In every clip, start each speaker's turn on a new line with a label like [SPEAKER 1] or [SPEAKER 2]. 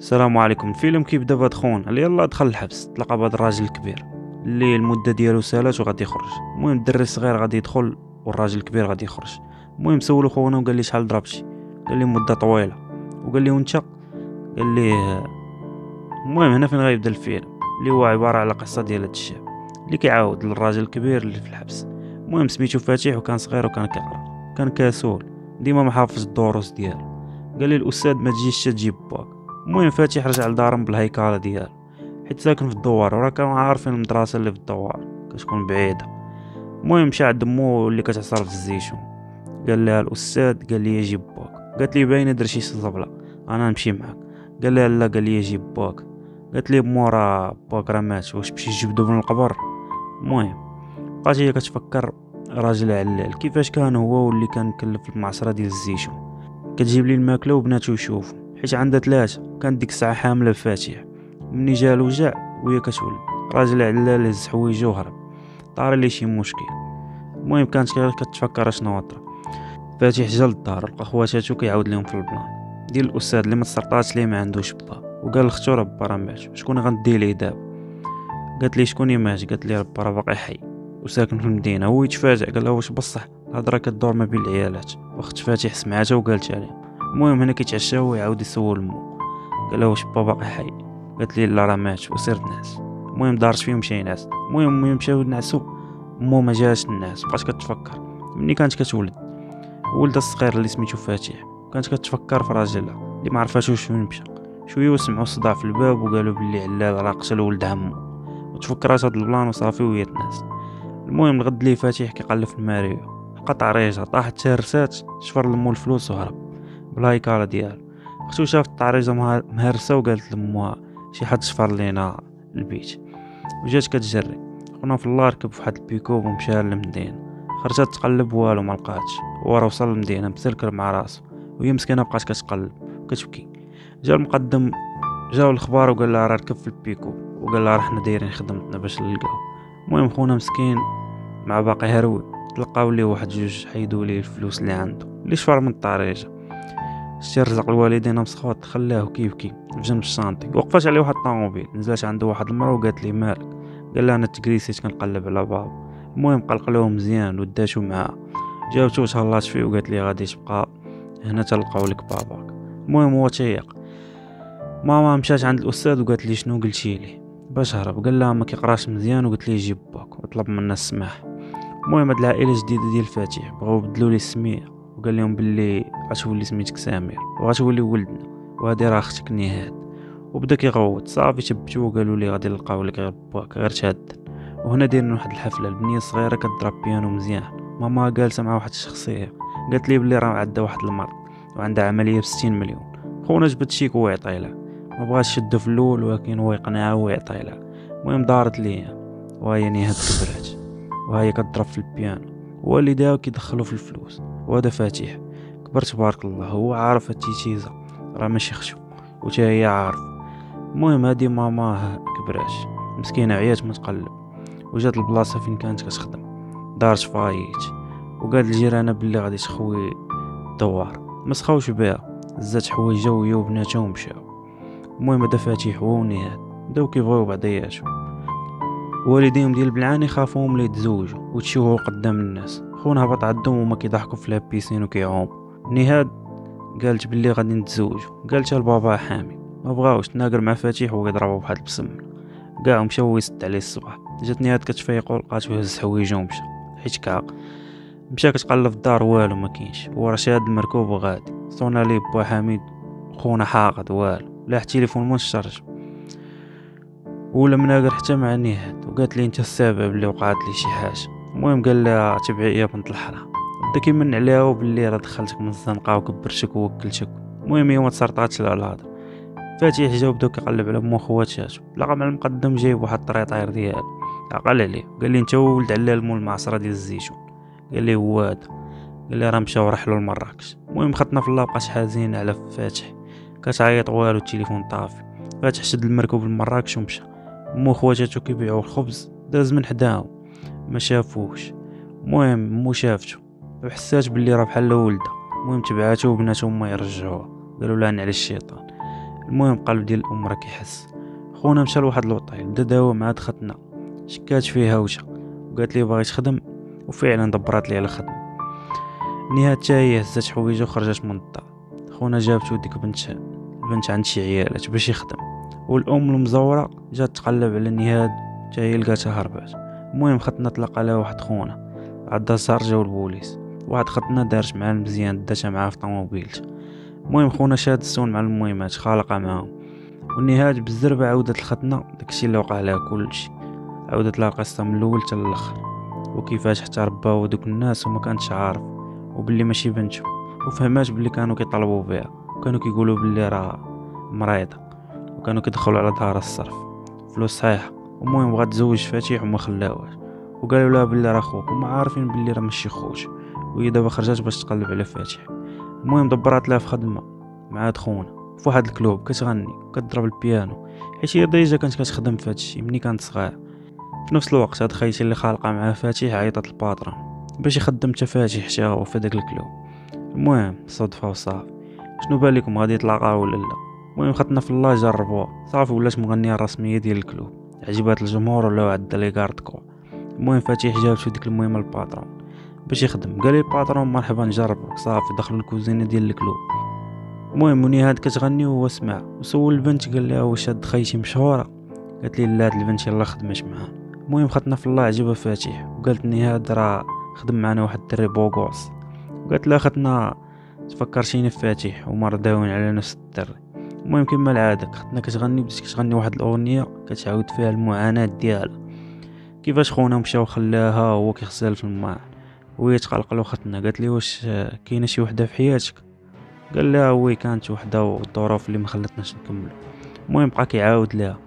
[SPEAKER 1] السلام عليكم. الفيلم كيبدا بهاد خونا اللي يلا دخل الحبس، تلقى بهاد الراجل الكبير اللي المده ديالو سالات وغادي يخرج. المهم الدري الصغير غادي يدخل والراجل الكبير غادي يخرج. المهم سولو خونا وقال لي شحال ضربتي، قال لي مده طويله. وقال لي وانت، قال لي المهم هنا فين غيبدا الفيلم، اللي هو عباره على قصه ديال هاد الشاب اللي كيعاود للراجل الكبير اللي في الحبس. المهم سميتو فتيح وكان صغير وكان كيقرا، كان كسول ديما ما حافظ الدروس ديالو. قال لي الاستاذ ما تجيش تجيب باك. المهم فاتح رجع لدارهم بالهيكله ديالو، حيت ساكن في الدوار وراه كانوا عارفين المدرسه اللي في الدوار كتكون بعيده. المهم مشى عند مو اللي كتعصر في الزيتون، قال لها الاستاذ قال لي جيب باك. قالت لي باينه درتي شي زبله، انا نمشي معاك. قال لها لا، قال لي جيب باك. قالت لي مو راه باك راه مات، واش تمشي تجبدو من القبر؟ المهم بقات هي كتفكر راجل علال كيفاش كان هو واللي كان مكلف المعصره ديال الزيتون، كتجيب لي الماكله وبناتو يشوفوا، حيت عندها ثلاثه. كانت ديك الساعه حامله بفاتح. مني جا الوجع وهي كتولد، راجل علال هز حوايجو وهرب، طار لي شي مشكل. المهم كانت كتفكر اشنو طرا. فاتح جا للدار لقى خواتاتو كيعاود لهم في البلان ديال الاستاذ اللي ما تسرطاتش ليه ما عندوش با. وقال لختو راه با راه مات، شكون غندي ليه دابا؟ قالت لي شكون مات؟ قالت لي راه راه باقي حي وساكن في المدينه. هو يتفاجئ، قال لها واش بصح الهضره كدور ما بين العيالات؟ واخت فاتح سمعتها وقالت عليه. المهم هنا كيتعشاو ويعاود يسول مو، قال لها واش با باقي حي؟ قالت لي لا راه مات وسير نعس. المهم دارت فيه ومشى ينعس. المهم ملي مشاو ينعسو مو ما جاش الناس، بقات كتفكر ملي كانت كتولد ولدها الصغير اللي سميتو فاتح. كانت كتفكر في راجلها اللي ما عرفاتوش فين مشى. شويه وسمعوا صداع في الباب وقالوا بلي علال راه قتل ولد عمو، وتفكرات هاد البلان وصافي وهي تنعس. المهم الغد لي فاتح كيقلب في الماريو، لقى طريجه طاحت تهرسات، شفر لمو الفلوس وهرب بالهيكله ديالو. اختو شافت الطريجه مهرسه وقالت لموها شي حد شفر لينا البيت، وجات كتجري. خونا في الله ركب فواحد البيكوب ومشى للمدينه. خرجت تقلب والو ما لقاتش، ورا وصل للمدينه مسلكر مع راسو، وهي مسكينه بقات كتقلب وكتبكي. جا المقدم، جاو الاخبار وقال لها راه ركب في البيكوب، وقال لها راه حنا دايرين خدمتنا باش نلقاو. المهم خونا مسكين مع باقي هروي تلقاو ليه واحد جوج حيدوا ليه الفلوس اللي عنده اللي شفر من الطريجه. شتي رزق الوالدين مسخوط، خلاه كيبكي في جنب الشانطي. وقفات عليه واحد الطوموبيل، نزلت عنده واحد المرا وقالت لي مالك؟ قال لها انا تكريسيت كنقلب على بابا. المهم قلقلوه مزيان وداتو معاه، جاوبتو تهلاش فيه وقالت لي غادي تبقى هنا تلقاو لك باباك. المهم هو تيق. ماما مشات عند الاستاذ وقالت لي شنو قلتي لي باش هرب؟ قال لها ما كيقراش مزيان وقلت لي جيب باك وطلب منا السماح. المهم هاد العائله الجديده ديال فاتح بغاو يبدلوا لي السميه، وقال لهم باللي غتولي سميتك سمير وغتولي ولدنا، وهادي راه اختك نهاد. وبدا كيغوت. صافي تبتو وقالوا لي غادي نلقاو لك غير باك غير تهدن. وهنا دايرين واحد الحفله، البنيه الصغيره كضرب بيانو مزيان. ماما جالسه مع واحد الشخصيه قالت لي بلي راه عندها واحد المرض وعندها عمليه ب60 مليون. خونا جبد شيك ويعطي لها، ما بغاش يشدو في الاول ولكن هو يقنعها ويعطي لها. المهم دارت ليا وهي نهاد كبرات وهي كتضرب في البيانو، والدها كيدخلوا في الفلوس. وهذا فاتح كبر تبارك الله، هو عارف التيتيزه راه ماشي خشو وتا هي عارف. المهم هادي ماما كبرات مسكينه عيات متقلب، وجات البلاصه فين كانت كتخدم دارت فايت، وقالت الجيرانه بلي غادي تخوي الدوار. ما سخاوش بها، زات حوايجها وهي وبناتها ومشاو. المهم هذا فاتح هو ونهاد بداو كيبغيو بعضياتو. والديهم ديال البلعاني خافوهم لي يتزوجوا وتشوهوا قدام الناس. خونا هبط عندهم وما كيضحكوا في لابيسين وكيعوم. نهاد قالت بلي غادي نتزوجوا، قالتها لبابا حامي، ما بغاوش. تناقر مع فاتح ويضربوا بواحد البسم كاع ومشاو يسد عليه الصباح. جات نهاد كتفيق ولقاتو هز حوايجو ومشى حيت كاق. مشى كتقلب في الدار والو ما كاينش، هو راه شاد المركوب وغادي. صونا ليه با حميد، خونا حاقد والو، لا التليفون ما نشرج ولا مناقر حتى مع نهاد. وقالت لي انت السبب اللي وقعت لي شي حاجه. المهم قال لها تبعي يا بنت الحرام، بدا كيمن عليها وباللي راه دخلتك من الزنقه وكبرتك ووكلتك. المهم هي ما تصرطاتش على الهضره. فاتح جا بدا كيقلب على مو خواتاتو، لقى مع المقدم جايب واحد الطريطير ديالو عقل عليه. قال لي انت ولد علال مول المعصره ديال الزيتون؟ قال لي هو هذا. قال لي راه مشاو رحلوا لمراكش. المهم خدنا في الله بقات حزينه على فاتح، كتعيط والو التليفون طافي. فاتح شد المركوب لمراكش ومشى. مو خواتاتو كيبيعوا الخبز داز من حداهم ما شافوش. المهم مو شافتو وحسات باللي راه بحال ولدها. المهم تبعاتو وبناتو ما يرجعوها، قالوا لها على الشيطان. المهم قلب ديال الام راه كيحس. خونا مشى لواحد لوطيل، بدا داوا مع دختنا، شكات فيها وجا وقالت لي باغي تخدم، وفعلا دبرات لي على خدمه. نهار حتى هي هزات حوايجها وخرجت من الدار. خونا جابتو ديك البنت عند شي عيالات باش يخدم، والام المزوره جات تقلب على نهاد حتى هي لقاتها هربات. المهم ختنا تلاقى لها واحد خونا عدا صار جاو البوليس، واحد ختنا دارت معاه المزيان داتها معاه في طوموبيلته. المهم خونا شاد السون مع المهمات خالقه معاهم، والنهاية بالزربه عاودت الختنا داكشي اللي وقع لها كلشي، عاودت لها القصه من الاول حتى الاخر، وكيفاش حتى رباو دوك الناس وما كانتش عارف، وباللي ماشي بنته، وفهمات باللي كانوا كيطلبوا بها، وكانوا كيقولوا باللي راه مريضه، وكانوا كيدخلوا على ظهر الصرف فلوس صحيحه. المهم بغات تزوج فاتح وما خلاوهاش، وقالوا لها باللي راه خوك، وما عارفين باللي راه ماشي خوش، وهي دابا خرجات باش تقلب على فاتح. المهم دبرات لها في خدمه مع هاد خونا في واحد الكلوب كتغني وكتضرب البيانو، حيت هي ديجا كانت كتخدم في هادشي ملي كانت صغيره. في نفس الوقت هاد خيتي اللي خالقه مع فاتح عيطت الباترون باش يخدم حتى فاتح حتى هو في داك الكلوب. المهم صدفه وصافي، شنو بالكم غادي يتلاقاو ولا لا؟ المهم خدنا في الله جربوها صافي، ولات مغنيه الرسميه ديال الكلوب، عجبات الجمهور ولاو عندها لي كاردكو. المهم فاتح جابتو ديك المهمه الباترون باش يخدم، قال لي الباترون مرحبا نجربك. صافي دخلوا الكوزينه ديال الكلوب. المهم منيهاد كتغني وهو سمع، وسول البنت قال لها واش هاد خيتي مشهوره؟ قالت لي لا، هاد البنت يلاه خدمت معانا. المهم خدنا في الله عجبها فاتح، وقالت نهاد راه خدم معنا واحد الدري بوغوس، وقالت لها ختنا تفكرتيني في فاتح وما رضاوين على نفس الدري. المهم كما العاده ختنا كتغني، بدات كتغني واحد الاغنيه كتعاود فيها المعاناه ديالها، كيفاش خونا مشى وخلاها وهو كيغسل في الماء، وهي تقلق له ختنا قالت لي واش كاينه شي وحده في حياتك؟ قال لها وي كانت وحده والظروف اللي ما خلتناش نكملوا. المهم بقى كيعاود لها،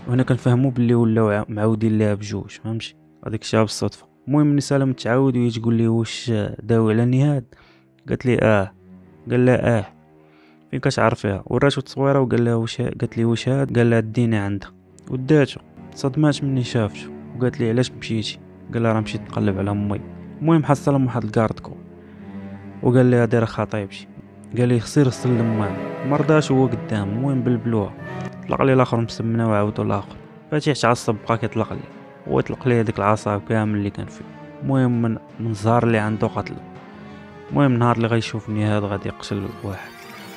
[SPEAKER 1] وهنا كنفهموا باللي ولاو معاودين لها بجوج، فهمتي هذيك الشيء بالصدفه. المهم ملي سلام تعاود وهي تقول لي واش داوي على نهاد؟ قالت لي قال لها فين كتعرفيها؟ وراتو التصويره وقال لها واش، قالت لي واش هاد؟ قال لها ديني عندها، وداتو. صدمات مني شافتو وقالت لي علاش مشيتي؟ قال لها راه مشيت نقلب على امي. المهم حصلهم واحد الكاردكو وقال لها دايره خطيبتي، قال لي خسير السلم مرضاش هو قدام. المهم بلبلوها، طلق لي الاخر مسمنه وعاودوا الاخر. فاتح تعصب بقى كيطلق لي، هو طلق لي هذيك العصا كامل اللي كان فيه. المهم من الزهر اللي عنده قتله. المهم النهار اللي غيشوفني هذا غادي يقتل واحد.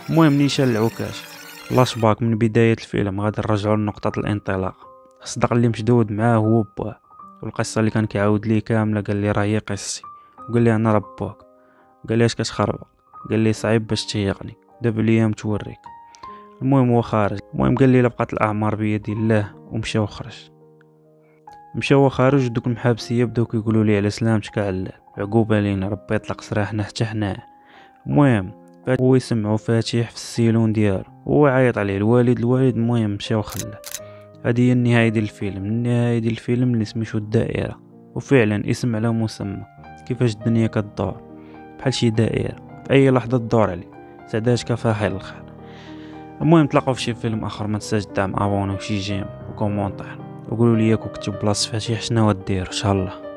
[SPEAKER 1] المهم نيشان العكاش فلاش باك من بدايه الفيلم، غادي نرجعوا لنقطه الانطلاق. الصدق اللي مشدود معاه هو باه، والقصه اللي كان كيعاود لي كامله قال لي راه هي قصتي، وقال لي انا رباك. قال لي اش كتخربق؟ قال لي صعيب باش تيقني، دابا الايام توريك. المهم هو خارج. المهم قال لي لبقات الاعمار بيد الله، ومشى وخرج. مشى وخارج، دوك المحابسيه بداو كيقولوا لي على سلامتك علال، عقوبه لينا، ربي يطلق سراحنا حتى حنا. المهم هو يسمعوا فاتح في السيلون ديالو، هو عيط عليه الوالد. المهم مشى وخلاه. هذه هي النهايه ديال الفيلم، اللي سميتو الدائره، وفعلا اسم على مسمى. كيفاش الدنيا كتدور بحال شي دائره، في اي لحظه تدور عليك، سعداش كفاحل الخير. المهم تلاقوا في شي فيلم اخر، ما تنساش دعم ابوني وشي جيم وكومونطير، وقولوا لي كنتو بلاصه فاتح شنو دير ان شاء الله.